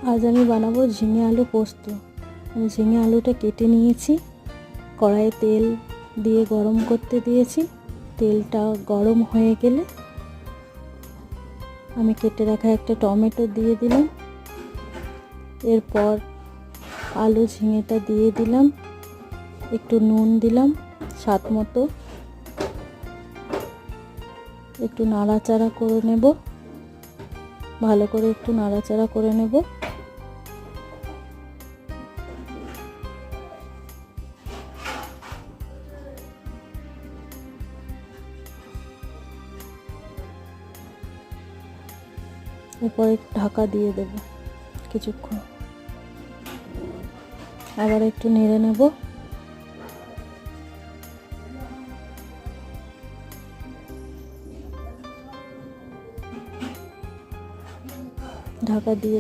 আজ আমি বানাবো ঝিঙে আলু পোস্ত। আমি ঝিঙে আলুটা কেটে নিয়েছি, কড়াইয়ে তেল দিয়ে গরম করতে দিয়েছি। তেলটা গরম হয়ে গেলে আমি কেটে রাখা একটা টমেটো দিয়ে দিলাম। এরপর আলু ঝিঙেটা দিয়ে দিলাম, একটু নুন দিলাম স্বাদ মতো, একটু নাড়াচাড়া করে নেব, ভালো করে একটু নাড়াচাড়া করে নেব। এরপরে ঢাকা দিয়ে দেব কিছুক্ষণ, আবার একটু নেড়ে নেব। ঢাকা দিয়ে